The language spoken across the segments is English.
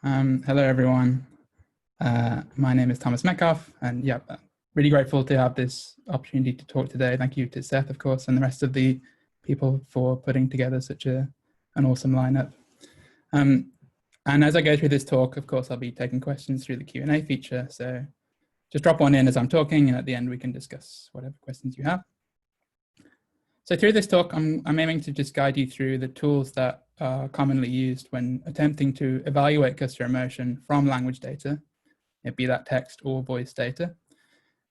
Hello, everyone. My name is Thomas Metcalfe, and yeah, really grateful to have this opportunity to talk today. Thank you to Seth, of course, and the rest of the people for putting together such an awesome lineup. And as I go through this talk, of course, I'll be taking questions through the Q&A feature. So just drop one in as I'm talking, and at the end we can discuss whatever questions you have. So through this talk, I'm aiming to just guide you through the tools that are commonly used when attempting to evaluate customer emotion from language data, be that text or voice data,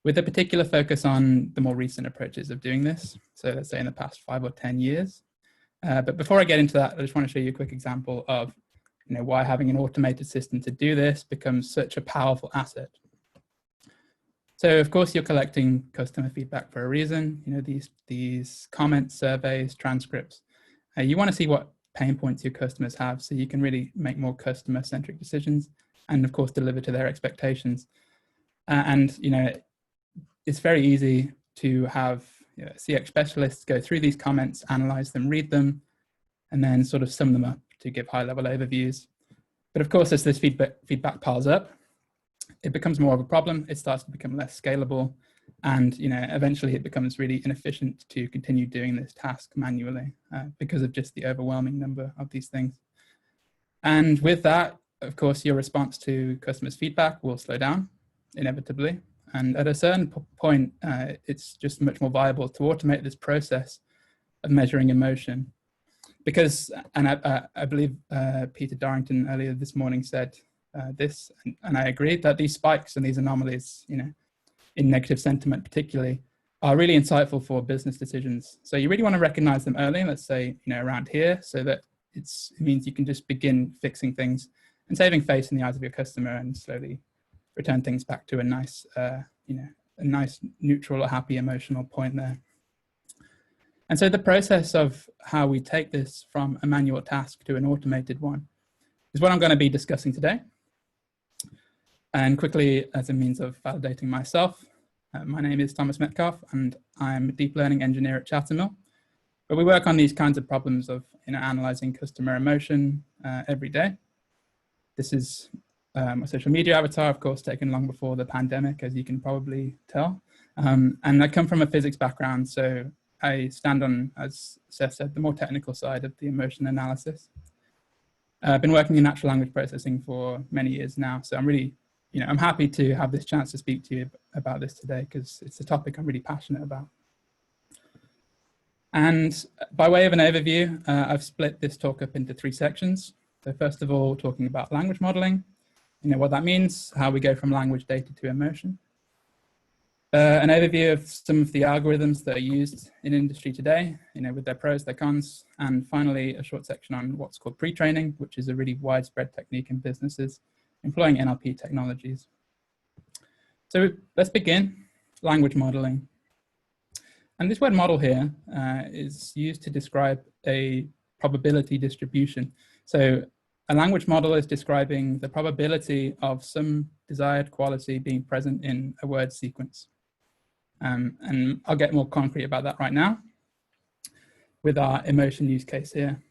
with a particular focus on the more recent approaches of doing this. So let's say in the past 5 or 10 years. But before I get into that, I just want to show you a quick example of why having an automated system to do this becomes such a powerful asset. So of course you're collecting customer feedback for a reason. These comments, surveys, transcripts. You want to see what pain points your customers have so you can really make more customer-centric decisions and of course deliver to their expectations. It's very easy to have CX specialists go through these comments, analyze them, read them, and then sort of sum them up to give high-level overviews. But of course, as this feedback piles up, it becomes more of a problem. It starts to become less scalable, and eventually it becomes really inefficient to continue doing this task manually because of just the overwhelming number of these things. And with that, of course, your response to customers' feedback will slow down inevitably. And at a certain point, it's just much more viable to automate this process of measuring emotion. Because, and I believe Peter Darrington earlier this morning said this, and I agree, that these spikes and these anomalies, in negative sentiment particularly, are really insightful for business decisions. So you really want to recognize them early, let's say, around here, so that it means you can just begin fixing things and saving face in the eyes of your customer and slowly return things back to a nice, a nice neutral or happy emotional point there. And so the process of how we take this from a manual task to an automated one is what I'm going to be discussing today. And quickly, as a means of validating myself, my name is Thomas Metcalfe, and I'm a deep learning engineer at Chattermill. But we work on these kinds of problems of analyzing customer emotion every day. This is my social media avatar, of course, taken long before the pandemic, as you can probably tell. And I come from a physics background, so I stand on, as Seth said, the more technical side of the emotion analysis. I've been working in natural language processing for many years now, so I'm really, I'm happy to have this chance to speak to you about this today because it's a topic I'm really passionate about. And by way of an overview, I've split this talk up into 3 sections. So first of all, talking about language modeling, what that means, how we go from language data to emotion. An overview of some of the algorithms that are used in industry today, with their pros, their cons, and finally a short section on what's called pre-training, which is a really widespread technique in businesses employing NLP technologies. So let's begin, language modeling. And this word model here is used to describe a probability distribution. So a language model is describing the probability of some desired quality being present in a word sequence. And I'll get more concrete about that right now with our emotion use case here.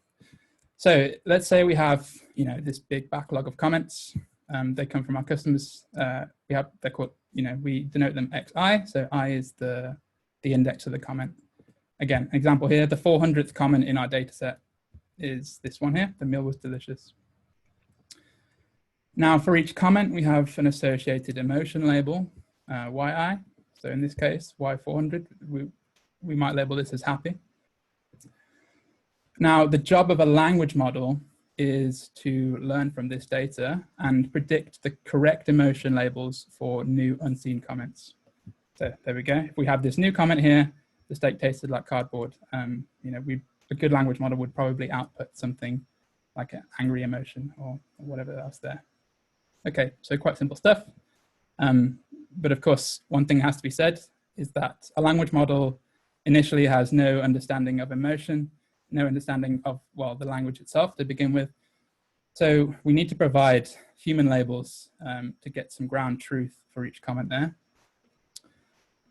So let's say we have, this big backlog of comments. They come from our customers. They're called, we denote them XI. So I is the index of the comment. Again, example here, the 400th comment in our data set is this one here, the meal was delicious. Now for each comment, we have an associated emotion label, YI. So in this case, Y400, we might label this as happy. Now, the job of a language model is to learn from this data and predict the correct emotion labels for new unseen comments. So there we go. If we have this new comment here, the steak tasted like cardboard. A good language model would probably output something like an angry emotion or whatever else there. Okay, so quite simple stuff. But of course, one thing has to be said is that a language model initially has no understanding of emotion, no understanding of, well, the language itself to begin with. So we need to provide human labels to get some ground truth for each comment there.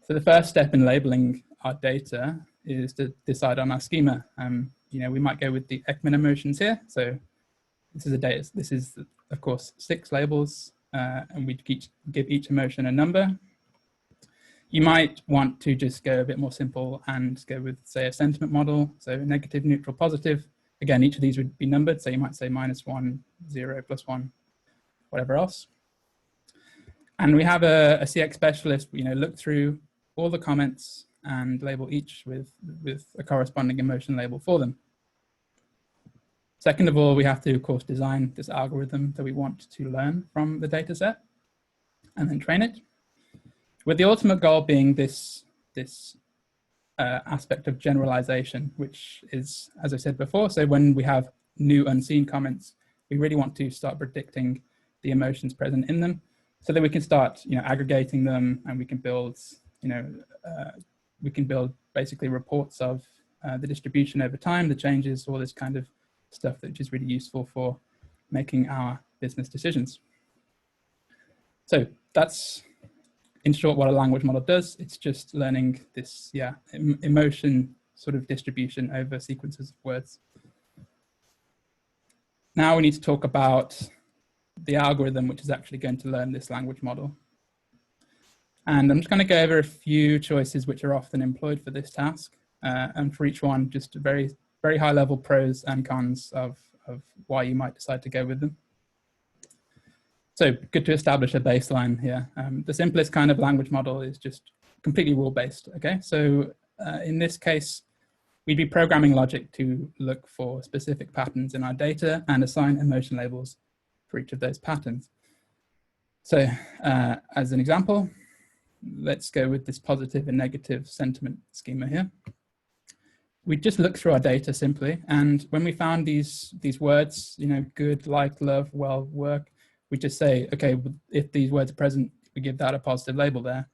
So the first step in labeling our data is to decide on our schema. We might go with the Ekman emotions here. So this is of course, 6 labels, and we give each emotion a number. You might want to just go a bit more simple and go with, say, a sentiment model. So negative, neutral, positive. Again, each of these would be numbered. So you might say -1, 0, +1, whatever else. And we have a CX specialist, look through all the comments and label each with a corresponding emotion label for them. Second of all, we have to, of course, design this algorithm that we want to learn from the data set and then train it, with the ultimate goal being this aspect of generalization, which is, as I said before, so when we have new unseen comments, we really want to start predicting the emotions present in them so that we can start aggregating them, and we can build basically reports of the distribution over time, the changes, all this kind of stuff which is really useful for making our business decisions. So that's, in short, what a language model does. It's just learning this emotion sort of distribution over sequences of words. Now we need to talk about the algorithm which is actually going to learn this language model. And I'm just going to go over a few choices which are often employed for this task. And for each one, just a very, very high level pros and cons of why you might decide to go with them. So good to establish a baseline here. The simplest kind of language model is just completely rule-based, okay? So in this case, we'd be programming logic to look for specific patterns in our data and assign emotion labels for each of those patterns. So as an example, let's go with this positive and negative sentiment schema here. We just look through our data simply, and when we found these words, good, like, love, well, work, we just say, okay, if these words are present, we give that a positive label there.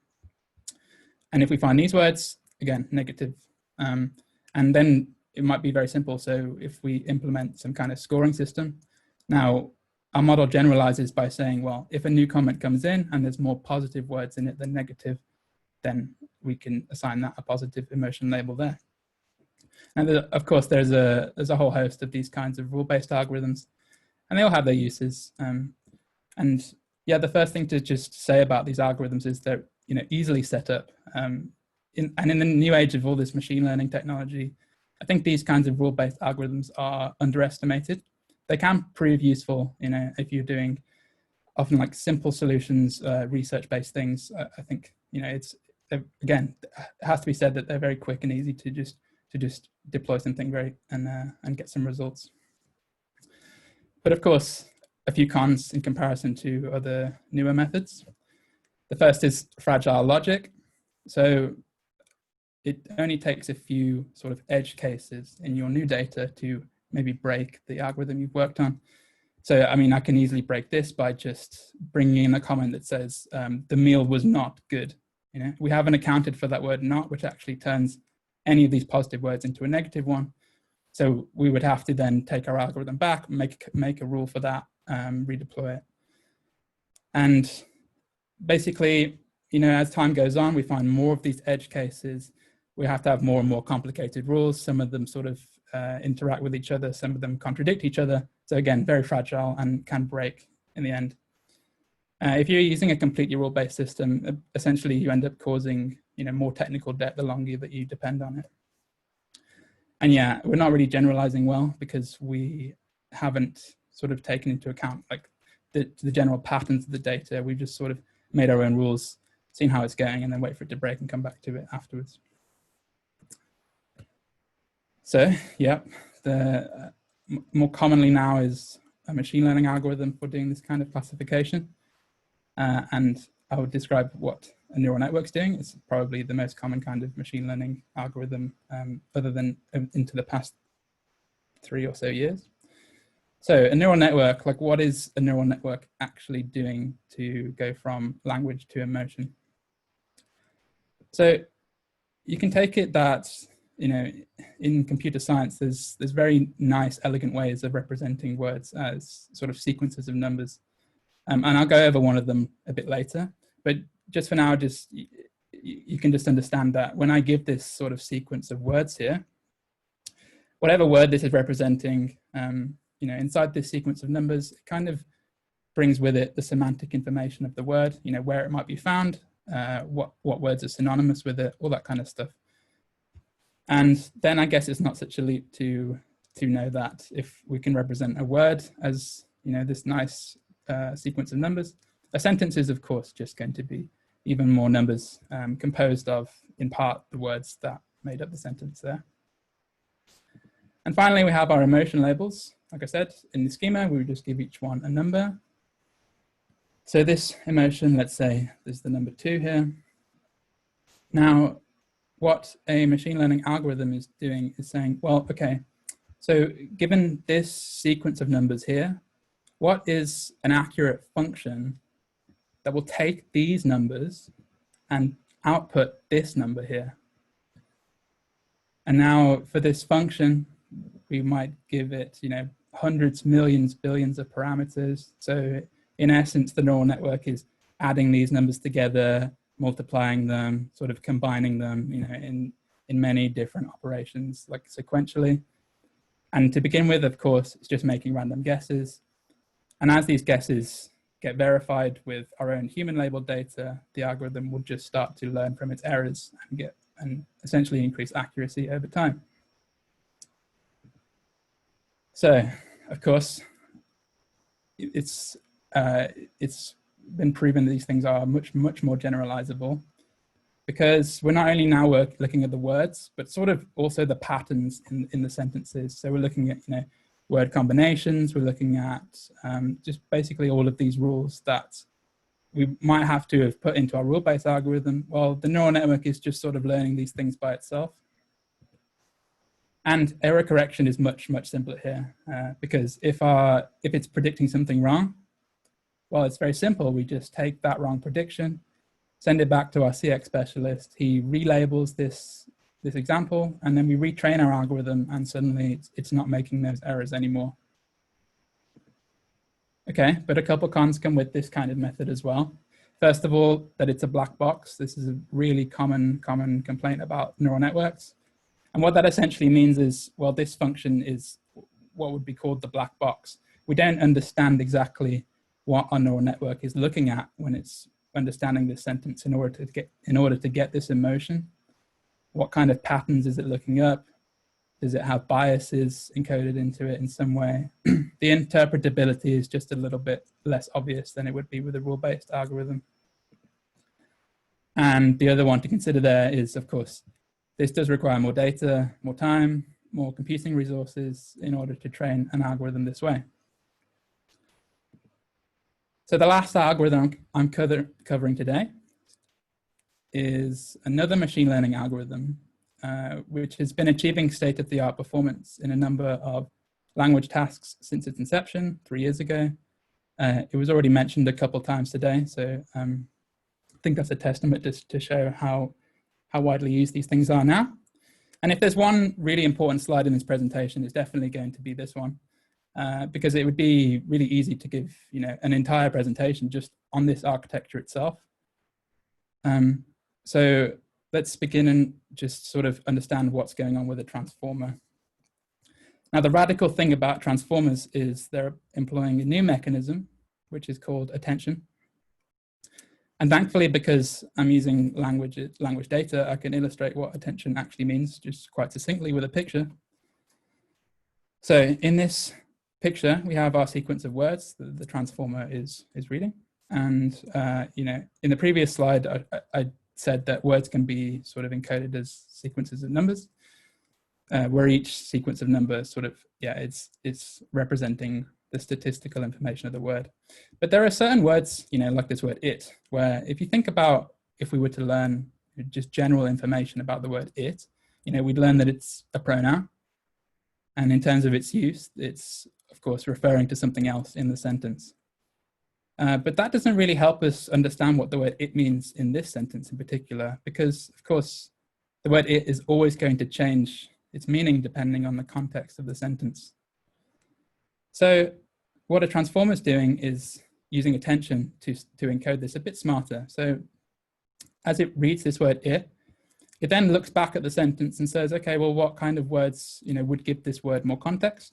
And if we find these words, again, negative. And then it might be very simple. So if we implement some kind of scoring system, now our model generalizes by saying, well, if a new comment comes in and there's more positive words in it than negative, then we can assign that a positive emotion label there. And of course, there's a whole host of these kinds of rule-based algorithms, and they all have their uses. And yeah, the first thing to just say about these algorithms is they're easily set up. And in the new age of all this machine learning technology, I think these kinds of rule-based algorithms are underestimated. They can prove useful, if you're doing often like simple solutions, research-based things. I think it's, again, it has to be said that they're very quick and easy to just deploy something and get some results. But of course, a few cons in comparison to other newer methods. The first is fragile logic. So it only takes a few sort of edge cases in your new data to maybe break the algorithm you've worked on. So, I mean, I can easily break this by just bringing in a comment that says the meal was not good. We haven't accounted for that word not, which actually turns any of these positive words into a negative one. So we would have to then take our algorithm back, make a rule for that, redeploy it. And basically, as time goes on, we find more of these edge cases. We have to have more and more complicated rules. Some of them sort of interact with each other. Some of them contradict each other. So again, very fragile and can break in the end. If you're using a completely rule-based system, essentially you end up causing more technical debt the longer that you depend on it. And yeah, we're not really generalizing well because we haven't sort of taken into account like the general patterns of the data. We've just sort of made our own rules, seen how it's going, and then wait for it to break and come back to it afterwards. So yeah, the more commonly now is a machine learning algorithm for doing this kind of classification. And I would describe what a neural network's doing. It's probably the most common kind of machine learning algorithm other than into the past 3 or so years. So a neural network, like what is a neural network actually doing to go from language to emotion? So you can take it that, in computer science, there's very nice, elegant ways of representing words as sort of sequences of numbers. And I'll go over one of them a bit later, but just for now, you can just understand that when I give this sort of sequence of words here, whatever word this is representing, inside this sequence of numbers, it kind of brings with it the semantic information of the word, where it might be found, what words are synonymous with it, all that kind of stuff. And then I guess it's not such a leap to know that if we can represent a word as this nice sequence of numbers, a sentence is of course just going to be even more numbers composed of, in part, the words that made up the sentence there. And finally, we have our emotion labels. Like I said, in the schema, we would just give each one a number. So this emotion, let's say there's the number 2 here. Now, what a machine learning algorithm is doing is saying, well, okay, so given this sequence of numbers here, what is an accurate function that will take these numbers and output this number here? And now for this function, we might give it, hundreds, millions, billions of parameters. So in essence, the neural network is adding these numbers together, multiplying them, sort of combining them, in many different operations, like sequentially. And to begin with, of course, it's just making random guesses. And as these guesses get verified with our own human labeled data, the algorithm will just start to learn from its errors and essentially increase accuracy over time. So, of course, it's been proven that these things are much more generalizable, because we're not only now looking at the words, but sort of also the patterns in the sentences. So we're looking at word combinations. We're looking at just basically all of these rules that we might have to have put into our rule-based algorithm. Well, the neural network is just sort of learning these things by itself. And error correction is much simpler here, because if it's predicting something wrong, well, it's very simple. We just take that wrong prediction, send it back to our CX specialist. He relabels this example, and then we retrain our algorithm, and suddenly it's not making those errors anymore. Okay, but a couple cons come with this kind of method as well. First of all, that it's a black box. This is a really common complaint about neural networks. And what that essentially means is, well, this function is what would be called the black box. We don't understand exactly what our neural network is looking at when it's understanding this sentence in order to get this emotion. What kind of patterns is it looking up? Does it have biases encoded into it in some way? The interpretability is just a little bit less obvious than it would be with a rule-based algorithm. And the other one to consider there is, of course, this does require more data, more time, more computing resources in order to train an algorithm this way. So the last algorithm I'm covering today is another machine learning algorithm, which has been achieving state-of-the-art performance in a number of language tasks since its inception 3 years ago. It was already mentioned a couple times today, so I think that's a testament to show how widely used these things are now. And if there's one really important slide in this presentation, it's definitely going to be this one, because it would be really easy to give an entire presentation just on this architecture itself. So let's begin and just sort of understand what's going on with a transformer. Now, the radical thing about transformers is they're employing a new mechanism, which is called attention. And thankfully, because I'm using language data, I can illustrate what attention actually means just quite succinctly with a picture. So in this picture, we have our sequence of words that the transformer is reading. And in the previous slide, I said that words can be sort of encoded as sequences of numbers, where each sequence of numbers sort of, it's representing the statistical information of the word. But there are certain words, like this word it, where if you think about if we were to learn just general information about the word it, we'd learn that it's a pronoun. And in terms of its use, it's, of course, referring to something else in the sentence. But that doesn't really help us understand what the word it means in this sentence in particular, because, of course, the word it is always going to change its meaning depending on the context of the sentence. So what a transformer is doing is using attention to encode this a bit smarter. So as it reads this word it then looks back at the sentence and says, okay, well, what kind of words would give this word more context?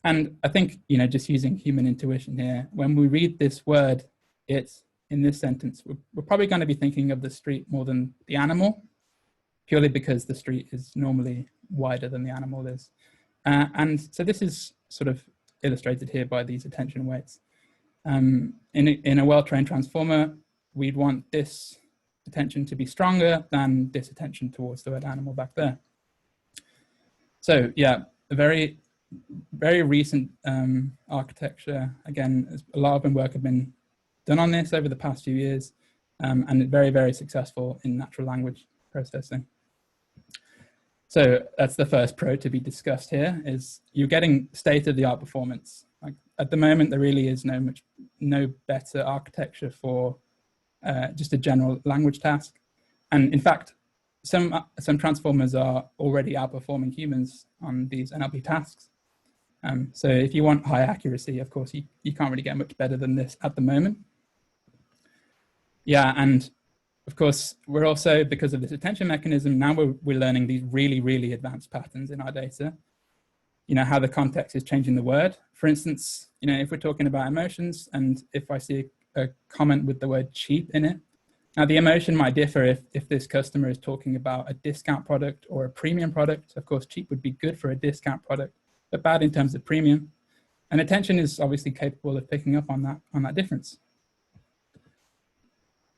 And I think, just using human intuition here, when we read this word, it's in this sentence, we're probably going to be thinking of the street more than the animal, purely because the street is normally wider than the animal is. And so this is sort of illustrated here by these attention weights. In a well-trained transformer, we'd want this attention to be stronger than this attention towards the word animal back there. So yeah, a very recent architecture. Again, a lot of work have been done on this over the past few years, and very, very successful in natural language processing. So that's the first pro to be discussed here, is you're getting state-of-the-art performance. Like at the moment, there really is no better architecture for just a general language task. And in fact, some transformers are already outperforming humans on these NLP tasks. So if you want high accuracy, of course, you can't really get much better than this at the moment. Yeah, and of course, we're also, because of this attention mechanism, now we're learning these really, really advanced patterns in our data. How the context is changing the word. For instance, if we're talking about emotions, and if I see a comment with the word cheap in it, now the emotion might differ if this customer is talking about a discount product or a premium product. Of course, cheap would be good for a discount product, but bad in terms of premium. And attention is obviously capable of picking up on that difference.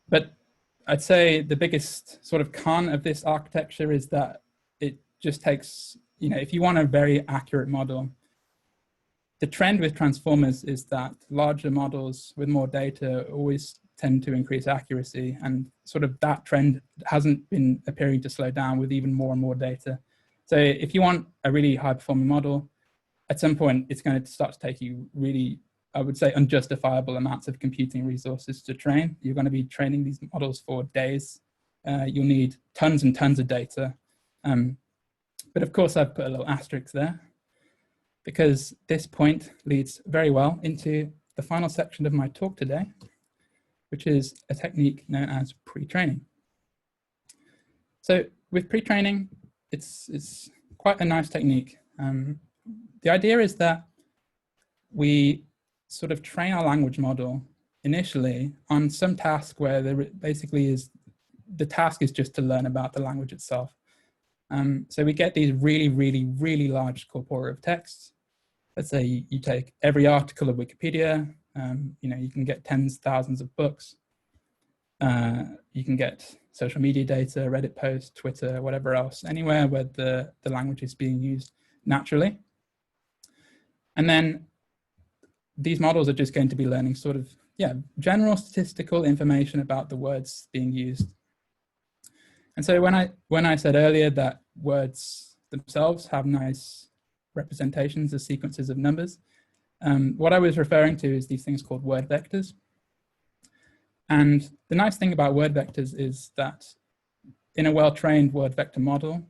But I'd say the biggest sort of con of this architecture is that it just takes, if you want a very accurate model, the trend with transformers is that larger models with more data always tend to increase accuracy, and sort of that trend hasn't been appearing to slow down with even more and more data. So if you want a really high performing model, at some point it's going to start to take you really, I would say, unjustifiable amounts of computing resources to train. You're going to be training these models for days. You'll need tons and tons of data. But of course, I've put a little asterisk there, because this point leads very well into the final section of my talk today, which is a technique known as pre-training. So with pre-training, it's quite a nice technique. The idea is that we sort of train our language model initially on some task where there basically is, the task is just to learn about the language itself. So we get these really, really, really large corpora of texts. Let's say you take every article of Wikipedia, you can get tens of thousands of books. You can get social media data, Reddit posts, Twitter, whatever else, anywhere where the language is being used naturally. And then these models are just going to be learning sort of, general statistical information about the words being used. And so when I said earlier that words themselves have nice representations as sequences of numbers, what I was referring to is these things called word vectors. And the nice thing about word vectors is that in a well-trained word vector model,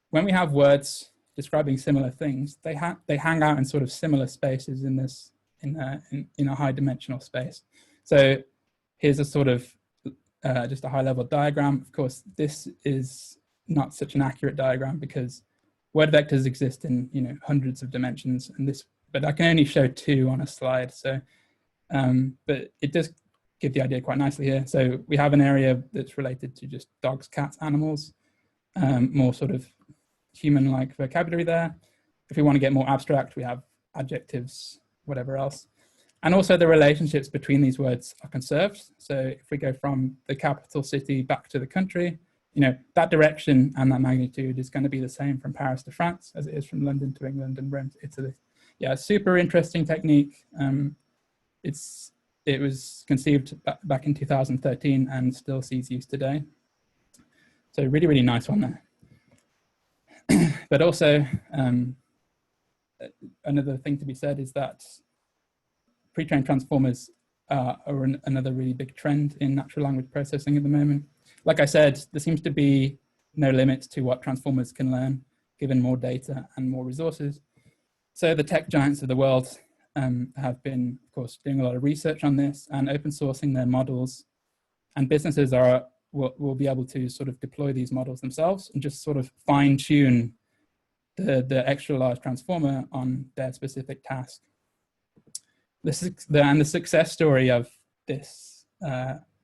when we have words describing similar things, they hang out in sort of similar spaces in a high dimensional space. So here's a sort of just a high level diagram. Of course, this is not such an accurate diagram because word vectors exist in hundreds of dimensions, but I can only show 2 on a slide. So, but it does give the idea quite nicely here. So we have an area that's related to just dogs, cats, animals, more sort of human-like vocabulary there. If we want to get more abstract, we have adjectives, whatever else. And also the relationships between these words are conserved. So if we go from the capital city back to the country, that direction and that magnitude is going to be the same from Paris to France as it is from London to England and Rome to Italy. Yeah, super interesting technique. It was conceived back in 2013 and still sees use today. So really, really nice one there. But also, another thing to be said is that pre-trained transformers are another really big trend in natural language processing at the moment. Like I said, there seems to be no limit to what transformers can learn, given more data and more resources. So the tech giants of the world have been, of course, doing a lot of research on this and open sourcing their models. And businesses will be able to sort of deploy these models themselves and just sort of fine tune the extra large transformer on their specific task. And the success story of this,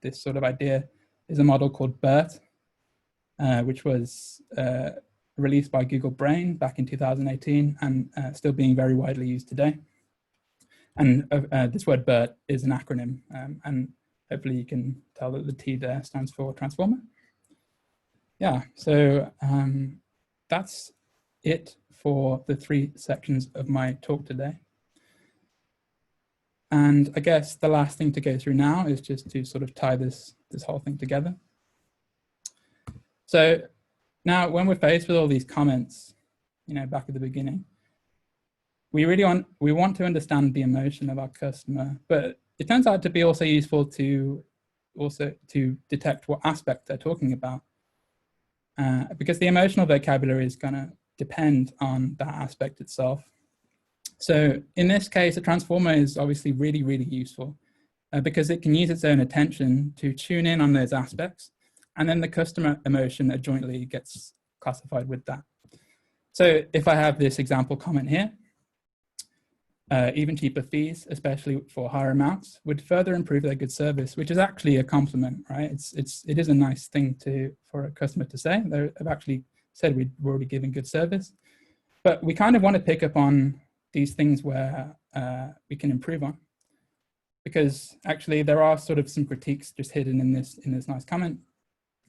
this sort of idea is a model called BERT, which was released by Google Brain back in 2018 and still being very widely used today. And this word BERT is an acronym, and hopefully you can tell that the T there stands for transformer. Yeah, so that's it for the 3 sections of my talk today. And I guess the last thing to go through now is just to sort of tie this whole thing together. So now when we're faced with all these comments, you know, back at the beginning, we want to understand the emotion of our customer, but it turns out to be also useful to detect what aspect they're talking about, because the emotional vocabulary is going to depend on that aspect itself. So in this case, a transformer is obviously really, really useful because it can use its own attention to tune in on those aspects, and then the customer emotion adjointly gets classified with that. So if I have this example comment here, even cheaper fees, especially for higher amounts, would further improve their good service, which is actually a compliment, right? It is a nice thing for a customer to say. They've actually said we're already giving good service, but we kind of want to pick up on these things where we can improve on, because actually there are sort of some critiques just hidden in this nice comment.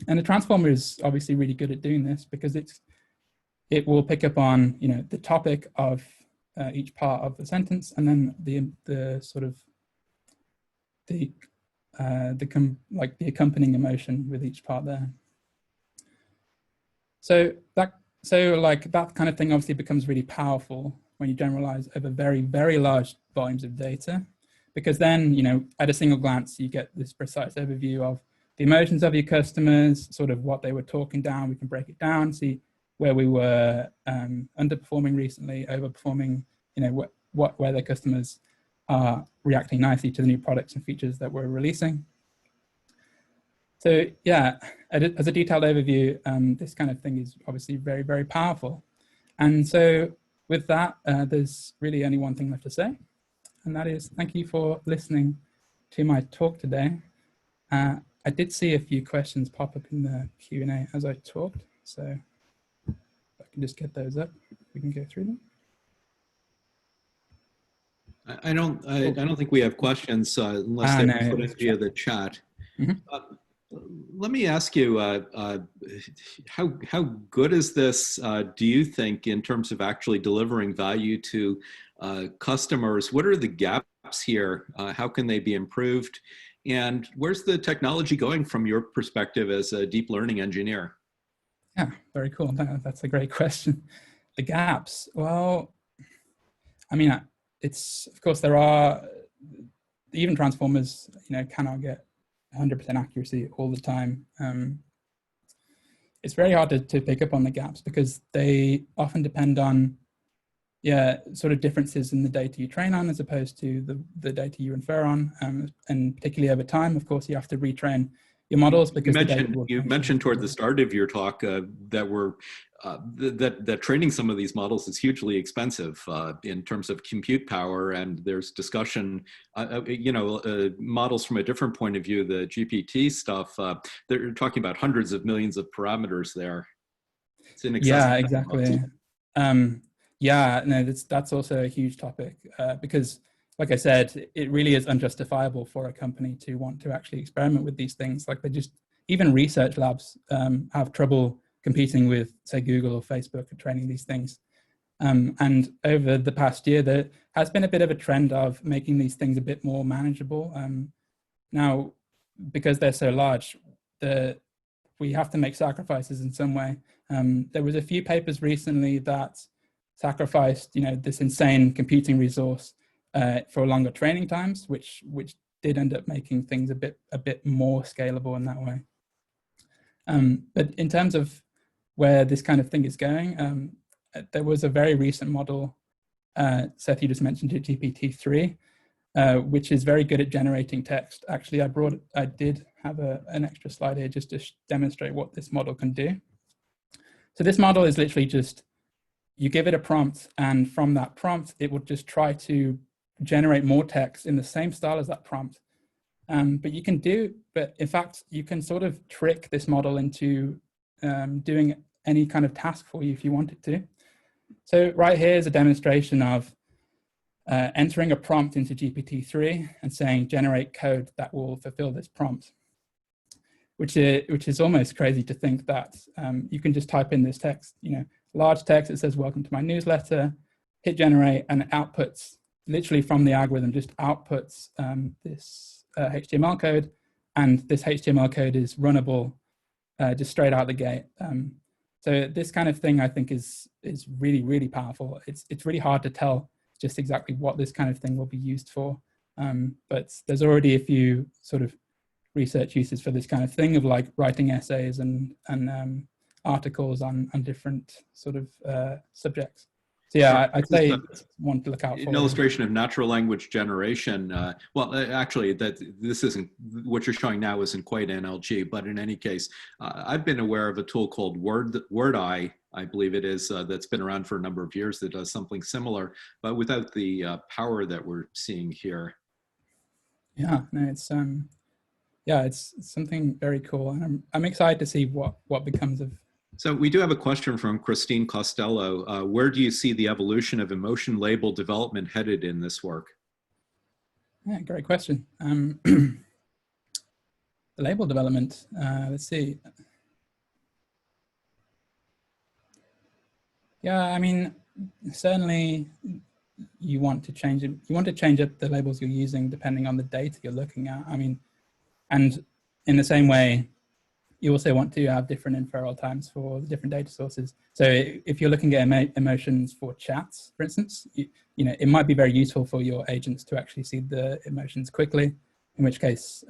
And the transformer is obviously really good at doing this because it will pick up on, you know, the topic of each part of the sentence, and then the sort of the accompanying emotion with each part there. So that kind of thing obviously becomes really powerful when you generalize over very, very large volumes of data, because then, you know, at a single glance, you get this precise overview of the emotions of your customers, sort of what they were talking down. We can break it down, see where we were underperforming recently, overperforming, you know, where their customers are reacting nicely to the new products and features that we're releasing. So yeah, as a detailed overview, this kind of thing is obviously very, very powerful. And so with that, there's really only one thing left to say, and that is thank you for listening to my talk today. I did see a few questions pop up in the Q&A as I talked, so if I can just get those up, we can go through them. I don't think we have questions unless they're put in via the chat. Mm-hmm. Let me ask you, how good is this, do you think, in terms of actually delivering value to customers? What are the gaps here? How can they be improved? And where's the technology going from your perspective as a deep learning engineer? Yeah, very cool. That's a great question. The gaps, well, I mean, of course there are, even transformers, you know, cannot get 100% accuracy all the time. It's very hard to pick up on the gaps because they often depend on, sort of differences in the data you train on as opposed to the data you infer on, and particularly over time, of course, you have to retrain your models because you mentioned toward the start of your talk that training some of these models is hugely expensive in terms of compute power, and there's discussion, models from a different point of view, the GPT stuff, they're talking about hundreds of millions of parameters there. It's inaccessible. Yeah, exactly. Yeah, no, that's also a huge topic because, like I said, it really is unjustifiable for a company to want to actually experiment with these things. Like even research labs have trouble competing with, say, Google or Facebook at training these things. And over the past year, there has been a bit of a trend of making these things a bit more manageable. Now, because they're so large, we have to make sacrifices in some way. There was a few papers recently that sacrificed, this insane computing resource for longer training times, which did end up making things a bit more scalable in that way. But in terms of where this kind of thing is going, there was a very recent model, Seth, you just mentioned it, GPT-3, which is very good at generating text. Actually, I did have an extra slide here just to demonstrate what this model can do. So this model is literally just, you give it a prompt, and from that prompt, it will just try to generate more text in the same style as that prompt. But in fact, you can sort of trick this model into doing any kind of task for you if you want it to. So right here is a demonstration of entering a prompt into GPT-3 and saying, generate code that will fulfill this prompt, which is almost crazy to think that you can just type in this text, large text that says, welcome to my newsletter, hit generate, and it outputs, literally from the algorithm, just outputs this HTML code, and this HTML code is runnable just straight out the gate. So this kind of thing, I think, is really, really powerful. It's really hard to tell just exactly what this kind of thing will be used for. But there's already a few sort of research uses for this kind of thing, of like writing essays and articles on different sort of subjects. So yeah, I'd say one to look out for. An illustration of natural language generation. Well, actually, this isn't, what you're showing now isn't quite NLG, but in any case, I've been aware of a tool called WordEye, I believe it is, that's been around for a number of years, that does something similar, but without the power that we're seeing here. Yeah, no, it's something very cool, and I'm excited to see what becomes of. So we do have a question from Christine Costello. Where do you see the evolution of emotion label development headed in this work? Yeah, great question. The label development, let's see. Yeah, I mean, certainly you want to change it. You want to change up the labels you're using depending on the data you're looking at. I mean, and in the same way, you also want to have different inferral times for the different data sources. So if you're looking at emotions for chats, for instance, it might be very useful for your agents to actually see the emotions quickly, in which case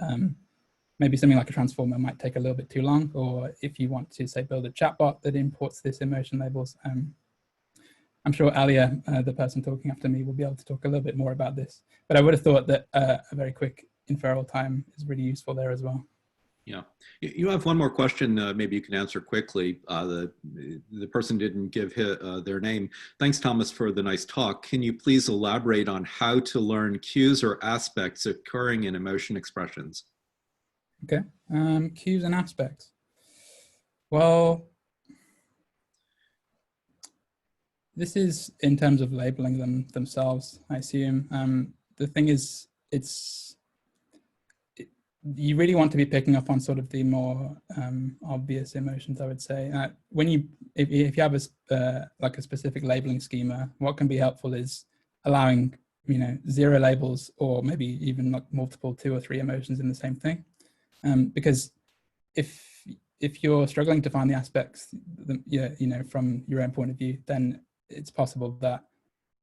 maybe something like a transformer might take a little bit too long. Or if you want to, say, build a chatbot that imports this emotion labels, I'm sure Alia, the person talking after me, will be able to talk a little bit more about this. But I would have thought that a very quick inferral time is really useful there as well. Yeah, you have one more question. Maybe you can answer quickly. The person didn't give their name. Thanks, Thomas, for the nice talk. Can you please elaborate on how to learn cues or aspects occurring in emotion expressions? Okay, cues and aspects. Well, this is in terms of labeling them themselves, I assume. The thing is, you really want to be picking up on sort of the more obvious emotions, I would say. If you have like a specific labeling schema, what can be helpful is allowing zero labels, or maybe even like multiple 2 or 3 emotions in the same thing, because if you're struggling to find the aspects, from your own point of view, then it's possible that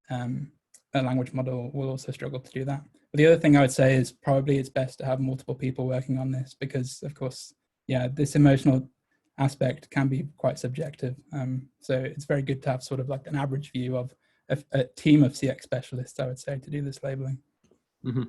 a language model will also struggle to do that. But the other thing I would say is probably it's best to have multiple people working on this, because of course, yeah, this emotional aspect can be quite subjective. So it's very good to have sort of like an average view of a team of CX specialists, I would say, to do this labeling. Mm-hmm.